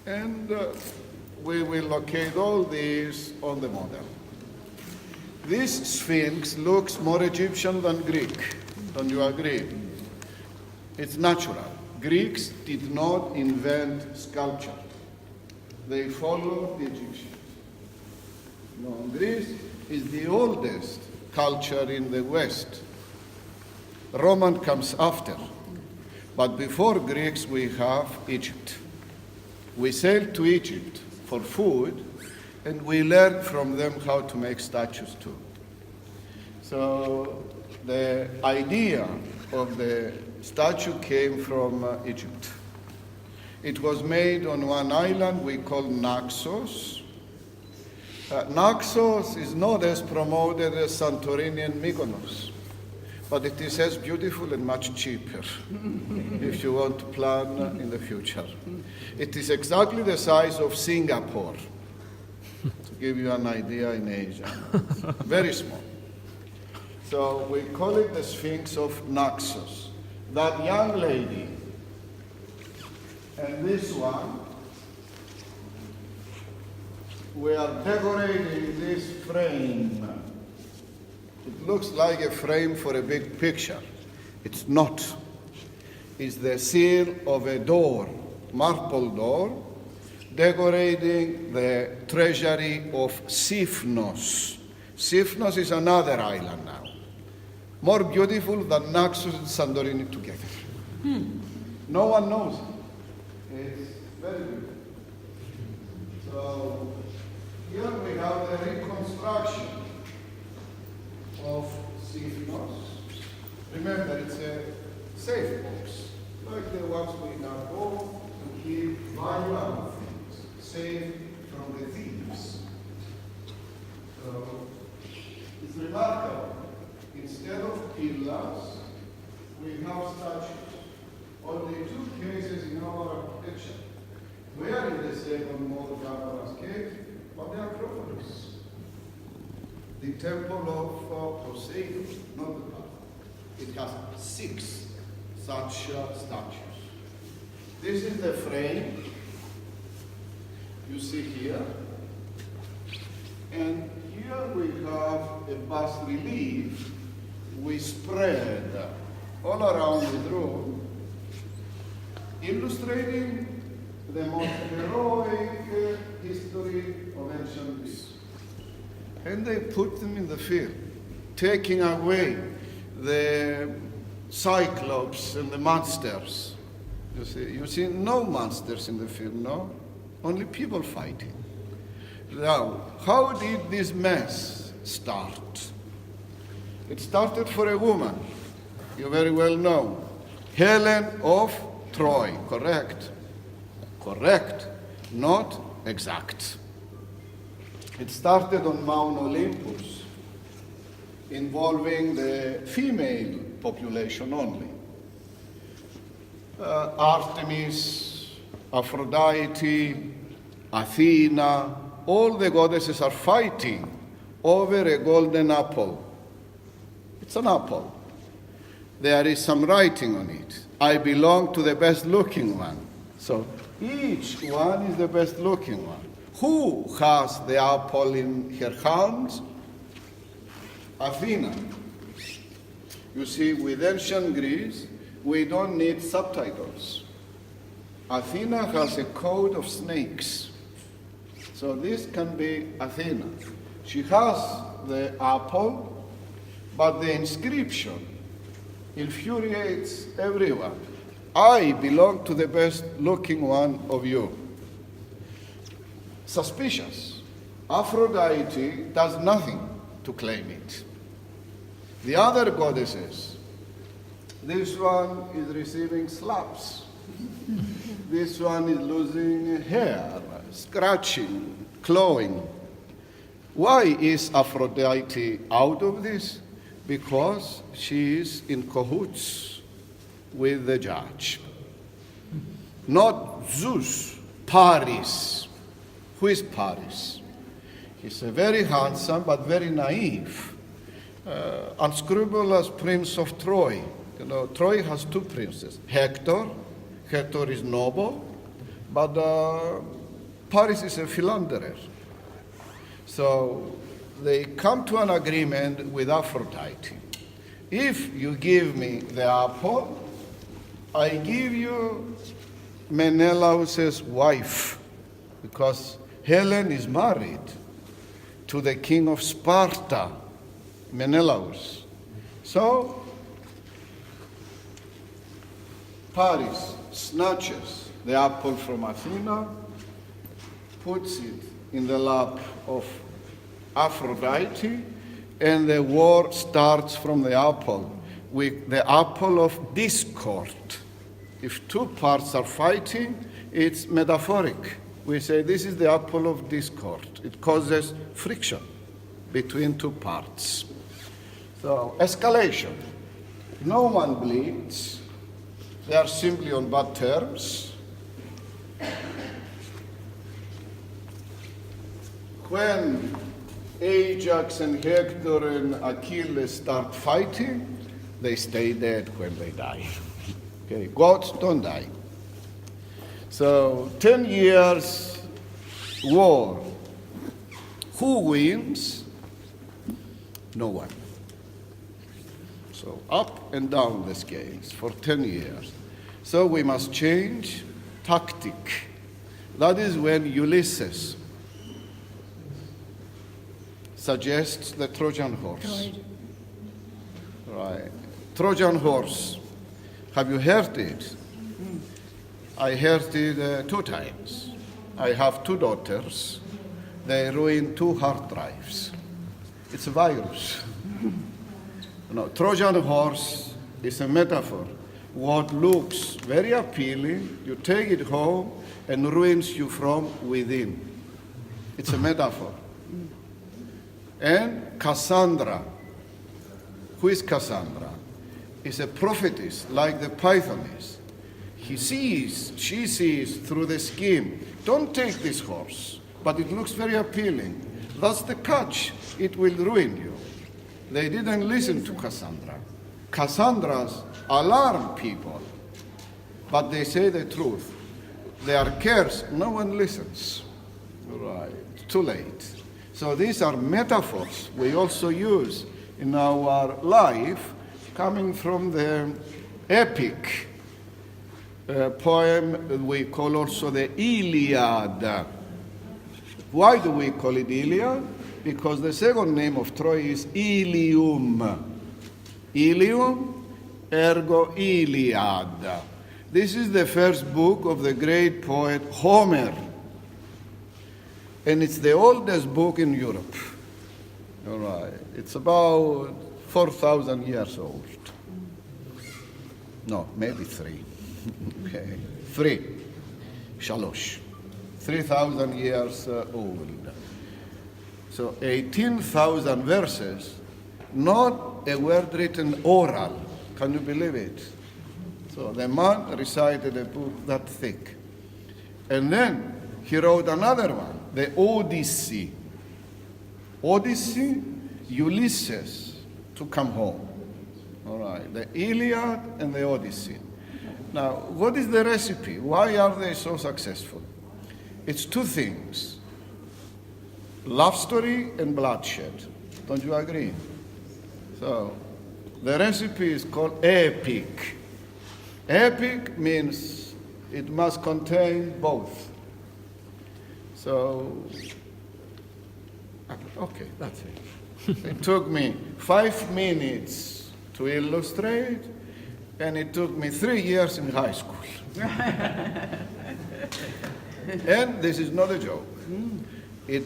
And we will locate all these on the model. This Sphinx looks more Egyptian than Greek. Don't you agree? It's natural. Greeks did not invent sculpture. They followed the Egyptians. No, Greece is the oldest culture in the West. Roman comes after. But before Greeks, we have Egypt. We sailed to Egypt for food, and we learned from them how to make statues too. So the idea of the statue came from Egypt. It was made on one island we call Naxos. Naxos is not as promoted as Santorini and Mykonos, but it is as beautiful and much cheaper if you want to plan in the future. It is exactly the size of Singapore, to give you an idea in Asia. Very small. So we call it the Sphinx of Naxos. That young lady and this one, we are decorating this frame. It looks like a frame for a big picture. It's not. It's the seal of a door, marble door, decorating the treasury of Sifnos. Sifnos is another island now. More beautiful than Naxos and Santorini together. No one knows it. It's very beautiful. So here we have the reconstruction of Sifnos. Remember, it's a safe box, like the ones we have all to keep valuable things safe from the thieves. So it's remarkable. Instead of pillars, we have statues. Only two cases in our architecture. We are in the second model Gambaras cave, but the Acropolis. The temple of Poseidon, not the Palace. It has 6 such statues. This is the frame you see here. And here we have a bas relief we spread all around the room, illustrating the most heroic history of ancient Greece. And they put them in the field, taking away the cyclops and the monsters. You see no monsters in the field, no? Only people fighting. Now, how did this mess start? It started for a woman, you very well know, Helen of Troy, correct? Correct, not exact. It started on Mount Olympus, involving the female population only. Artemis, Aphrodite, Athena, all the goddesses are fighting over a golden apple. It's an apple. There is some writing on it. I belong to the best looking one. So each one is the best looking one. Who has the apple in her hands? Athena. You see, with ancient Greece, we don't need subtitles. Athena has a code of snakes. So this can be Athena. She has the apple, but the inscription infuriates everyone. I belong to the best looking one of you. Suspicious. Aphrodite does nothing to claim it. The other goddesses, this one is receiving slaps. This one is losing hair, scratching, clawing. Why is Aphrodite out of this? Because she is in cahoots with the judge. Not Zeus, Paris. Who is Paris? He's a very handsome but very naive, unscrupulous prince of Troy. You know, Troy has 2 princes. Hector is noble, But Paris is a philanderer. So they come to an agreement with Aphrodite. If you give me the apple, I give you Menelaus's wife, because Helen is married to the king of Sparta, Menelaus. So Paris snatches the apple from Athena, puts it in the lap of Aphrodite, and the war starts from the apple, with the apple of discord. If two parts are fighting, it's metaphoric. We say this is the apple of discord. It causes friction between two parts. So, escalation. No one bleeds. They are simply on bad terms. When Ajax and Hector and Achilles start fighting, they stay dead when they die. Okay, gods don't die. So 10 years war. Who wins? No one. So up and down the scales for 10 years. So we must change tactic. That is when Ulysses suggests the Trojan horse. Right. Trojan horse. Have you heard it? I heard it 2 times. I have 2 daughters. They ruined 2 hard drives. It's a virus. No, Trojan horse is a metaphor. What looks very appealing, you take it home and ruins you from within. It's a metaphor. And Cassandra. Who is Cassandra? Is a prophetess like the Pythoness. She sees through the scheme. Don't take this horse, but it looks very appealing. That's the catch. It will ruin you. They didn't listen to Cassandra. Cassandras alarm people, but they say the truth. They are cursed. No one listens. Right. Too late. So these are metaphors we also use in our life, coming from the epic poem we call also the Iliad. Why do we call it Iliad? Because the second name of Troy is Ilium. Ilium, ergo Iliad. This is the first book of the great poet Homer. And it's the oldest book in Europe. All right. It's about 4,000 years old. No, maybe 3. Okay. 3. Shalosh. 3,000 years old. So 18,000 verses, not a word written oral. Can you believe it? So the man recited a book that thick. And then he wrote another one, the Odyssey. Odyssey, Ulysses to come home. All right, the Iliad and the Odyssey. Now, what is the recipe? Why are they so successful? It's 2 things. Love story and bloodshed. Don't you agree? So, the recipe is called epic. Epic means it must contain both. So, okay, that's it. It took me 5 minutes to illustrate, and it took me 3 years in high school. And this is not a joke. It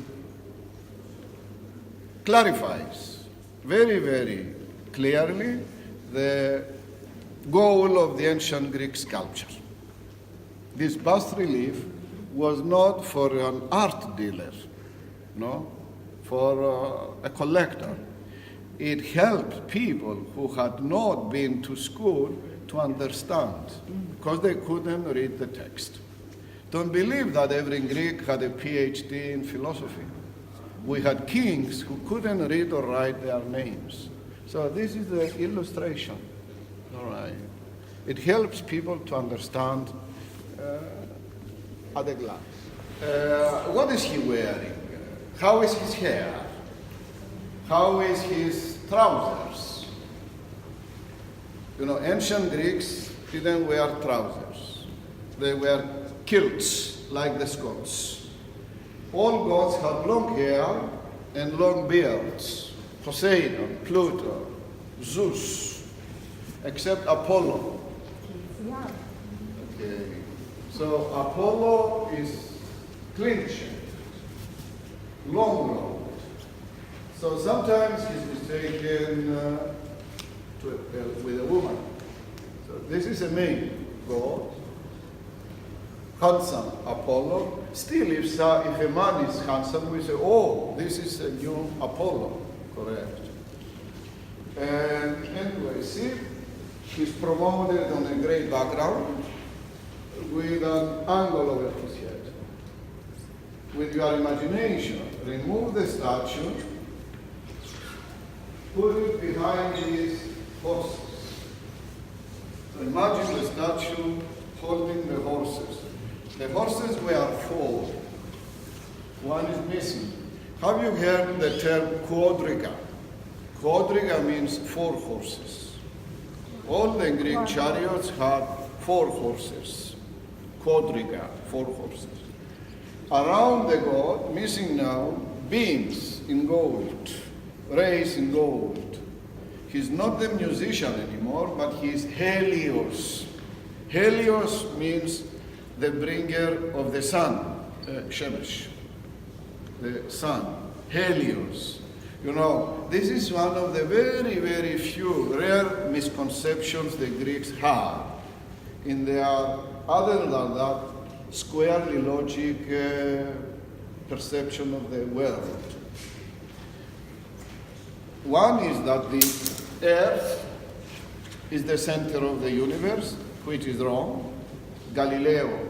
clarifies very, very clearly the goal of the ancient Greek sculpture. This bas relief was not for an art dealer, no, for a collector. It helped people who had not been to school to understand, because they couldn't read the text. Don't believe that every Greek had a PhD in philosophy. We had kings who couldn't read or write their names. So this is the illustration. All right. It helps people to understand at a glance. What is he wearing? How is his hair? How is his trousers? You know, ancient Greeks didn't wear trousers. They wear kilts like the Scots. All gods had long hair and long beards. Poseidon, Pluto, Zeus, except Apollo. Okay. So Apollo is clean-shaved, long-robed. So sometimes he's mistaken with a woman. So this is a male god, handsome Apollo. Still, if a man is handsome, we say, oh, this is a new Apollo, correct. And anyway, see, he's promoted on a gray background with an angle over his head. With your imagination, remove the statue, put it behind these horses. So imagine the statue holding the horses. The horses were four. One is missing. Have you heard the term quadriga? Quadriga means four horses. All the Greek chariots had four horses. Quadriga, four horses. Around the god, missing now, beams in gold, rays in gold. He's not the musician anymore, but he's Helios. Helios means the bringer of the sun, Shemesh, the sun, Helios. You know, this is one of the very, very few rare misconceptions the Greeks had in their, other than that, squarely logic perception of the world. One is that the earth is the center of the universe, which is wrong. Galileo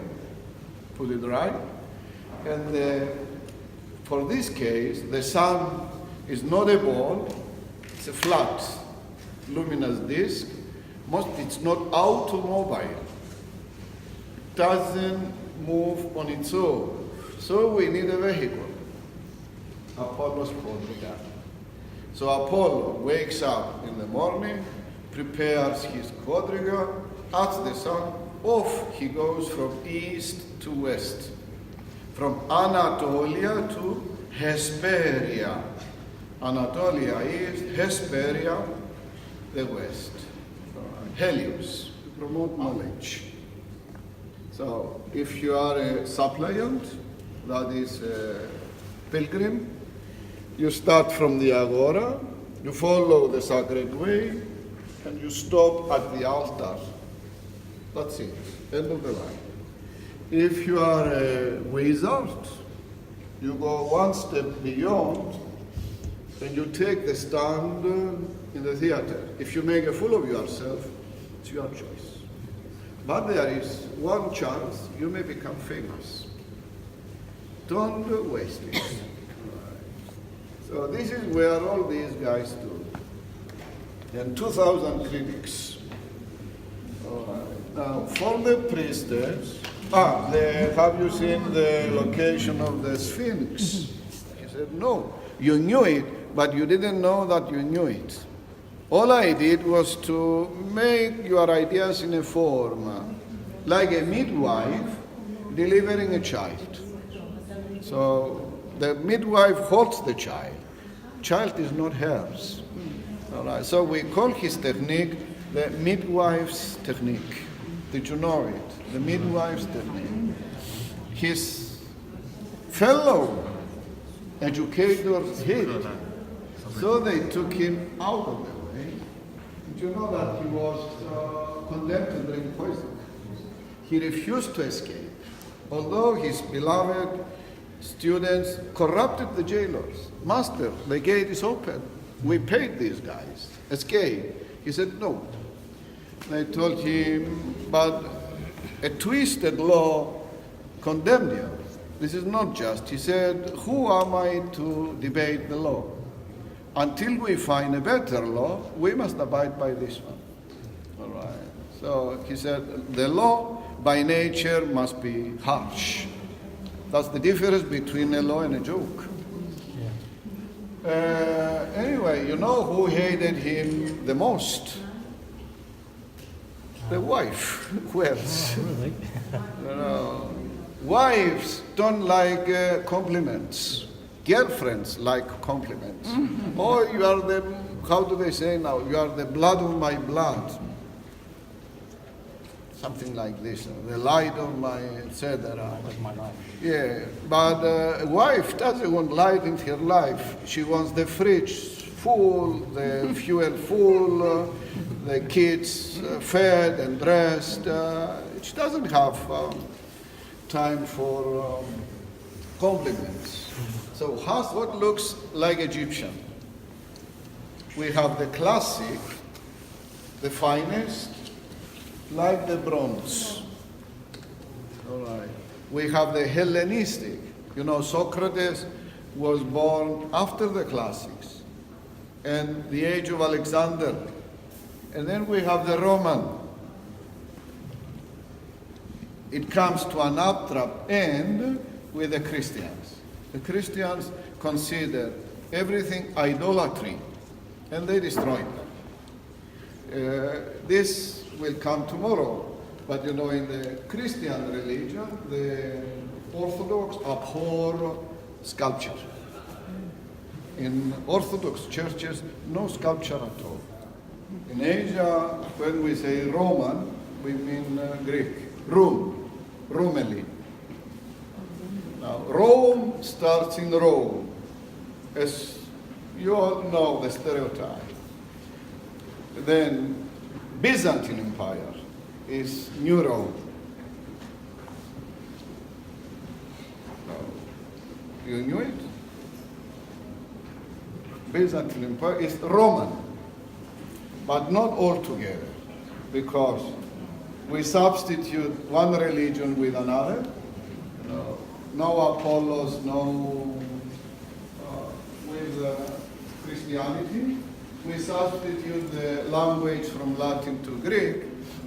put it right. And for this case, the sun is not a ball, it's a flat, luminous disk. It's not automobile. It doesn't move on its own. So we need a vehicle. Apollo's quadriga. So Apollo wakes up in the morning, prepares his quadriga, adds the sun, off he goes from east to west, from Anatolia to Hesperia. Anatolia is Hesperia, the west. Helios, to promote knowledge. So if you are a suppliant, that is a pilgrim, you start from the agora, you follow the sacred way, and you stop at the altar. That's it, end of the line. If you are a wizard, you go one step beyond, and you take the stand in the theater. If you make a fool of yourself, it's your choice. But there is one chance you may become famous. Don't waste it. So this is where all these guys do. And 2,000 critics. Now, for the priestess, have you seen the location of the Sphinx? He said, no. You knew it, but you didn't know that you knew it. All I did was to make your ideas in a form, like a midwife delivering a child. So the midwife holds the child. Child is not hers. All right. So we call his technique the midwife's technique. Did you know it? The midwife's technique. His fellow educators hid. So they took him out of the way. Did you know that he was condemned to drink poison? He refused to escape, although his beloved students corrupted the jailers. Master, the gate is open. We paid these guys. Escape. He said no. They told him, but a twisted law condemned you. This is not just. He said, who am I to debate the law? Until we find a better law, we must abide by this one. All right. So he said, the law by nature must be harsh. That's the difference between a law and a joke. Anyway, you know who hated him the most? The wife. Who else? Oh, really? You know, wives don't like compliments. Girlfriends like compliments. Oh, you are the, how do they say now? You are the blood of my blood. Something like this. The light of my, etc. Like my life. Yeah, but a wife doesn't want light in her life. She wants the fridge full, the fuel full, the kids fed and dressed. She doesn't have time for compliments. So how's what looks like Egyptian? We have the classic, the finest, like the bronze. All right. We have the Hellenistic. You know, Socrates was born after the classics and the age of Alexander. And then we have the Roman. It comes to an abrupt end with the Christians. The Christians consider everything idolatry, and they destroyed them. This will come tomorrow, but you know, in the Christian religion, the Orthodox abhor sculpture. In Orthodox churches, no sculpture at all. In Asia, when we say Roman, we mean Greek. Rumeli. Now, Rome starts in Rome, as you all know the stereotype. Then Byzantine Empire is New Rome. You knew it? Byzantine Empire is Roman, but not altogether, because we substitute one religion with another. No Apollos, no with Christianity. We substitute the language from Latin to Greek,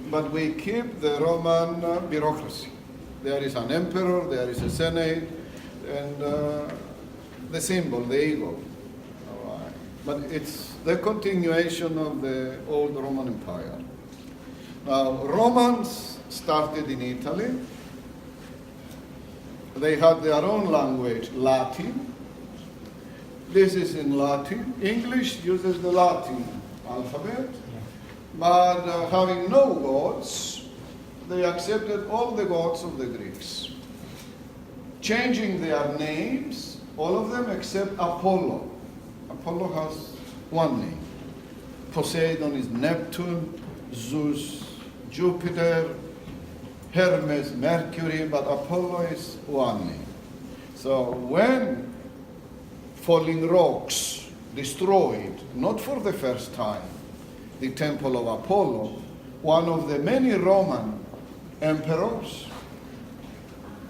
but we keep the Roman bureaucracy. There is an emperor, there is a senate, and the symbol, the eagle. All right. But it's the continuation of the old Roman Empire. Now, Romans started in Italy. They had their own language, Latin. This is in Latin. English uses the Latin alphabet. But having no gods, they accepted all the gods of the Greeks, changing their names, all of them except Apollo. Apollo has one name. Poseidon is Neptune, Zeus, Jupiter, Hermes, Mercury, but Apollo is one name. So when falling rocks destroyed, not for the first time, the temple of Apollo, one of the many Roman emperors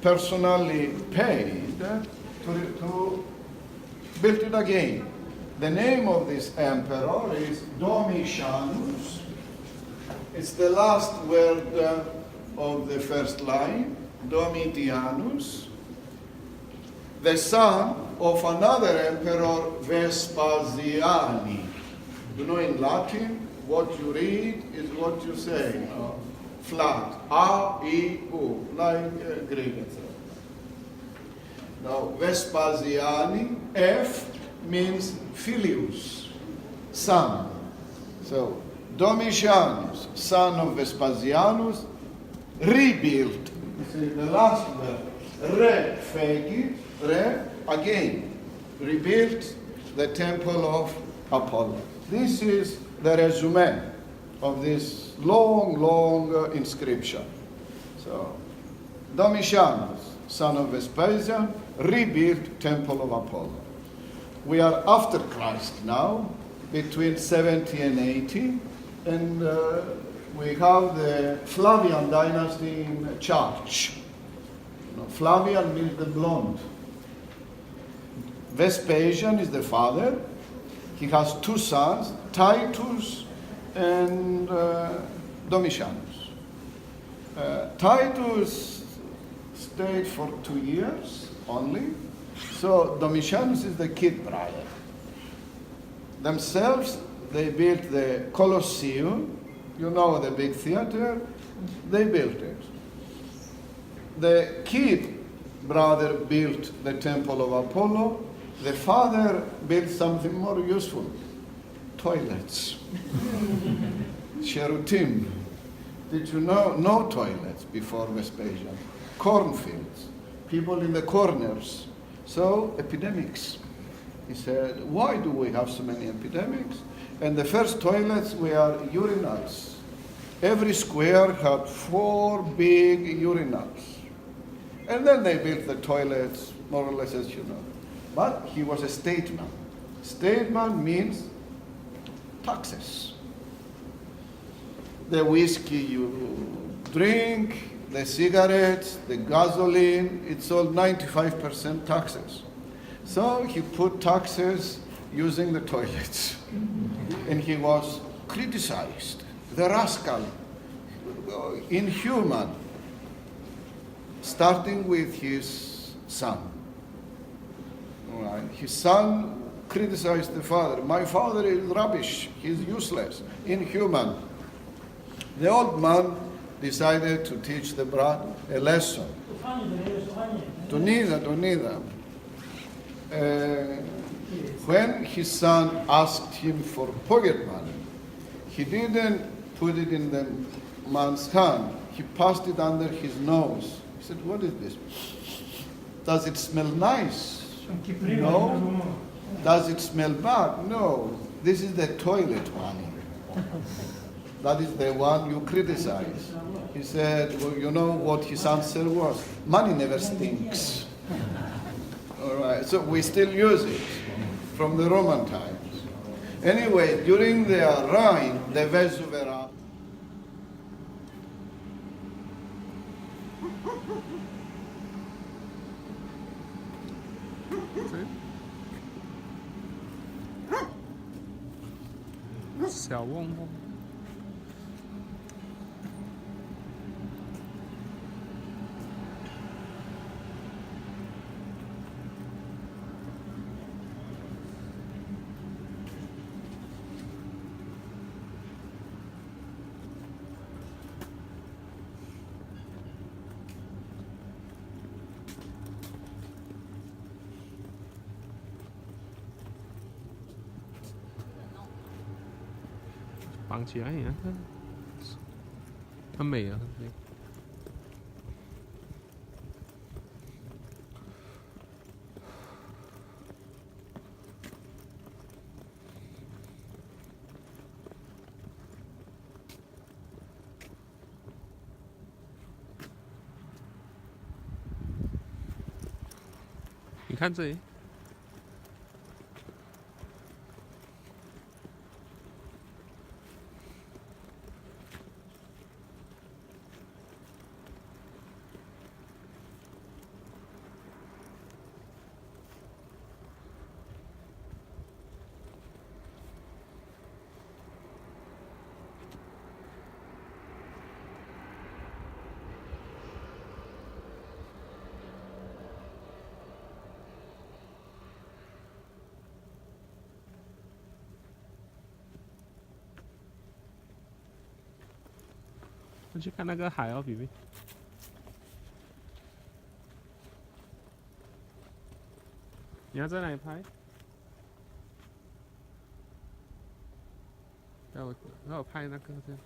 personally paid to build it again. The name of this emperor is Domitianus. It's the last word of the first line, Domitianus, the son of another emperor, Vespasiani. You know, in Latin, what you read is what you say. Flat. A, I, U, like Greek, etc. Now, Vespasiani, F means Filius, son. So, Domitianus, son of Vespasianus, rebuilt. See, the last word, refegit, again, rebuilt the temple of Apollo. This is the resume of this long inscription. So, Domitianus, son of Vespasian, rebuilt temple of Apollo. We are after Christ now, between 70 and 80, and we have the Flavian dynasty in charge. Flavian means the blonde. Vespasian is the father. He has two sons, Titus and Domitianus. Titus stayed for 2 years only. So Domitianus is the kid brother. Themselves, they built the Colosseum, you know, the big theater, they built it. The kid brother built the temple of Apollo. The father built something more useful, toilets. Cherutim. Did you know? No toilets before Vespasian. Cornfields, people in the corners. So, epidemics. He said, why do we have so many epidemics? And the first toilets were urinals. Every square had 4 big urinals. And then they built the toilets, more or less as you know. But he was a statesman. Statesman means taxes. The whiskey you drink, the cigarettes, the gasoline, it's all 95% taxes. So he put taxes using the toilets. And he was criticized. The rascal, inhuman, starting with his son. All right. His son criticized the father. My father is rubbish. He's useless, inhuman. The old man decided to teach the brat a lesson. To neither. When his son asked him for pocket money, he didn't put it in the man's hand. He passed it under his nose. He said, what is this? Does it smell nice? No. Does it smell bad? No. This is the toilet money. That is the one you criticize. He said, well, you know what his answer was? Money never stinks. All right, so we still use it from the Roman times. Anyway, during their reign, the Vesuvera. Xiao Wong Wong.绑起来呀，很美啊！你看这里。我去看那个海哦，比比。你要在哪里拍？让我拍那个这样。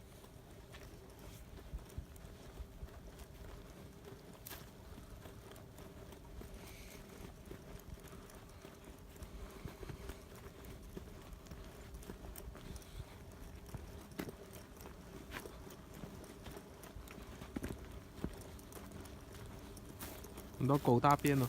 很多狗大便哦。